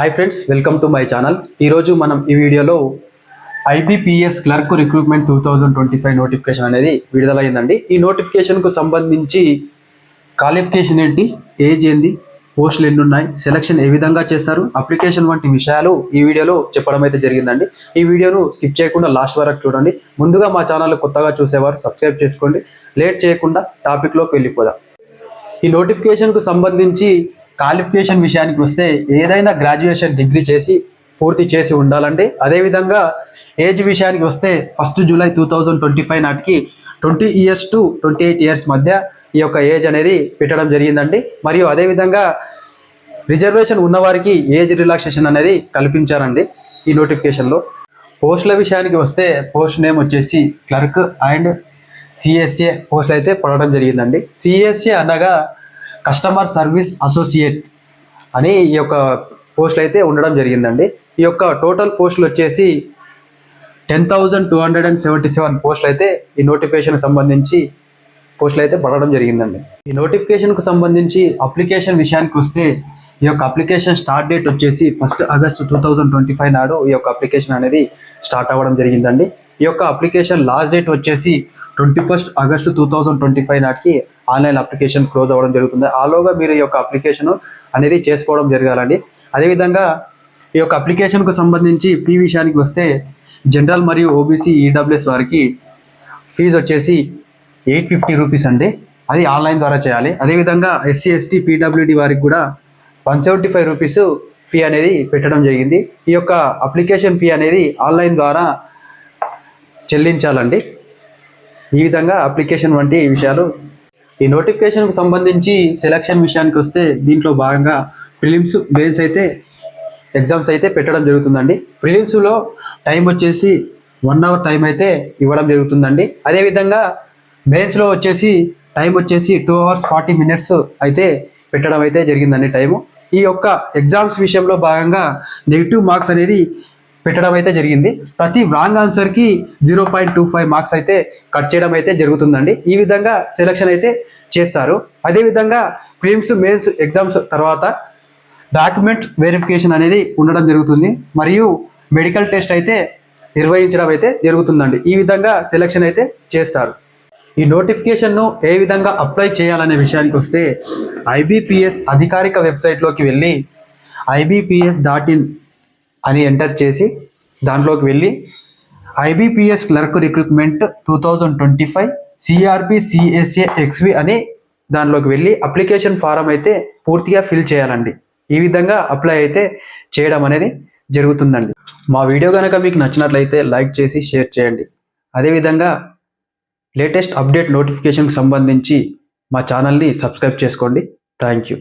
Hi friends, welcome to my channel. ఈరోజు మనం ఈ వీడియోలో IBPS క్లర్క్ రిక్రూట్మెంట్ 2025 నోటిఫికేషన్ అనేది విడుదలైందండి. ఈ నోటిఫికేషన్కు సంబంధించి క్వాలిఫికేషన్ ఏంటి, ఏజ్ ఏంది, పోస్టులు ఎన్ని ఉన్నాయి, సెలక్షన్ ఏ విధంగా చేస్తారు, అప్లికేషన్ వంటి విషయాలు ఈ వీడియోలో చెప్పడం అయితే జరిగిందండి. ఈ వీడియోను స్కిప్ చేయకుండా లాస్ట్ వరకు చూడండి. ముందుగా మా ఛానల్ కొత్తగా చూసేవారు సబ్స్క్రైబ్ చేసుకోండి. లేట్ చేయకుండా టాపిక్లోకి వెళ్ళిపోదాం. ఈ నోటిఫికేషన్కు సంబంధించి క్వాలిఫికేషన్ విషయానికి వస్తే ఏదైనా గ్రాడ్యుయేషన్ డిగ్రీ చేసి పూర్తి చేసి ఉండాలండి. అదేవిధంగా ఏజ్ విషయానికి వస్తే 1 జూలై 2025 నాటికి 20 years to 28 years మధ్య ఈ యొక్క ఏజ్ అనేది పెట్టడం జరిగిందండి. మరియు అదేవిధంగా రిజర్వేషన్ ఉన్నవారికి ఏజ్ రిలాక్సేషన్ అనేది కల్పించారండి ఈ నోటిఫికేషన్లో. పోస్టుల విషయానికి వస్తే పోస్ట్ నేమ్ వచ్చేసి క్లర్క్ అండ్ CSA పోస్టులు అయితే పడడం జరిగిందండి. CSA అనగా కస్టమర్ సర్వీస్ అసోసియేట్ అని ఈ యొక్క పోస్టులు అయితే ఉండడం జరిగిందండి. ఈ యొక్క టోటల్ పోస్టులు వచ్చేసి 10,277 పోస్టులు అయితే ఈ నోటిఫికేషన్కి సంబంధించి పోస్టులు అయితే పడడం జరిగిందండి. ఈ నోటిఫికేషన్కు సంబంధించి అప్లికేషన్ విషయానికి వస్తే ఈ యొక్క అప్లికేషన్ స్టార్ట్ డేట్ వచ్చేసి 1 ఆగస్టు 2025 నాడు ఈ యొక్క అప్లికేషన్ అనేది స్టార్ట్ అవ్వడం జరిగిందండి. ఈ యొక్క అప్లికేషన్ లాస్ట్ డేట్ వచ్చేసి 21 ఆగస్టు 2025 నాటికి ఆన్లైన్ అప్లికేషన్ క్లోజ్ అవ్వడం జరుగుతుంది. ఆలోగా మీరు ఈ యొక్క అప్లికేషన్ అనేది చేసుకోవడం జరగాలండి. అదేవిధంగా ఈ యొక్క అప్లికేషన్కు సంబంధించి ఫీ విషయానికి వస్తే జనరల్ మరియు OBC EWS వారికి ఫీజు వచ్చేసి 850 రూపీస్ అండి. అది ఆన్లైన్ ద్వారా చేయాలి. అదేవిధంగా SC ST PWD వారికి కూడా 175 రూపీస్ ఫీ అనేది పెట్టడం జరిగింది. ఈ యొక్క అప్లికేషన్ ఫీ అనేది ఆన్లైన్ ద్వారా చెల్లించాలండి. ఈ విధంగా అప్లికేషన్ వంటి విషయాలు. ఈ నోటిఫికేషన్కు సంబంధించి సెలక్షన్ విషయానికి వస్తే దీంట్లో భాగంగా ప్రిలిమ్స్, మెయిన్స్ అయితే ఎగ్జామ్స్ అయితే పెట్టడం జరుగుతుందండి. ప్రిలిమ్స్లో టైం వచ్చేసి 1 hour టైం అయితే ఇవ్వడం జరుగుతుందండి. అదేవిధంగా మెయిన్స్లో వచ్చేసి టైం వచ్చేసి 2 hours 40 minutes అయితే పెట్టడం అయితే జరిగిందండి టైము. ఈ యొక్క ఎగ్జామ్స్ విషయంలో భాగంగా నెగిటివ్ మార్క్స్ అనేది పెట్టడం అయితే జరిగింది. ప్రతి రాంగ్ ఆన్సర్కి 0.25 మార్క్స్ అయితే కట్ చేయడం అయితే జరుగుతుందండి. ఈ విధంగా సెలక్షన్ అయితే చేస్తారు. అదేవిధంగా ప్రిలిమ్స్, మెయిన్స్ ఎగ్జామ్స్ తర్వాత డాక్యుమెంట్ వెరిఫికేషన్ అనేది ఉండడం జరుగుతుంది. మరియు మెడికల్ టెస్ట్ అయితే నిర్వహించడం అయితే జరుగుతుందండి. ఈ విధంగా సెలక్షన్ అయితే చేస్తారు. ఈ నోటిఫికేషన్ను ఏ విధంగా అప్లై చేయాలనే విషయానికి వస్తే IBPS అధికారిక వెబ్సైట్లోకి వెళ్ళి IBPS.in అని ఎంటర్ చేసి దాంట్లోకి వెళ్ళి IBPS clerk recruitment 2025 CRP CSA XV అని దాంట్లోకి వెళ్ళి అప్లికేషన్ ఫారం అయితే పూర్తిగా ఫిల్ చేయాలండి. ఈ విధంగా అప్లై అయితే చేయడం అనేది జరుగుతుందండి. మా వీడియో కనుక మీకు నచ్చినట్లయితే లైక్ చేసి షేర్ చేయండి. అదేవిధంగా లేటెస్ట్ అప్డేట్ నోటిఫికేషన్కి సంబంధించి మా ఛానల్ని సబ్స్క్రైబ్ చేసుకోండి. Thank you.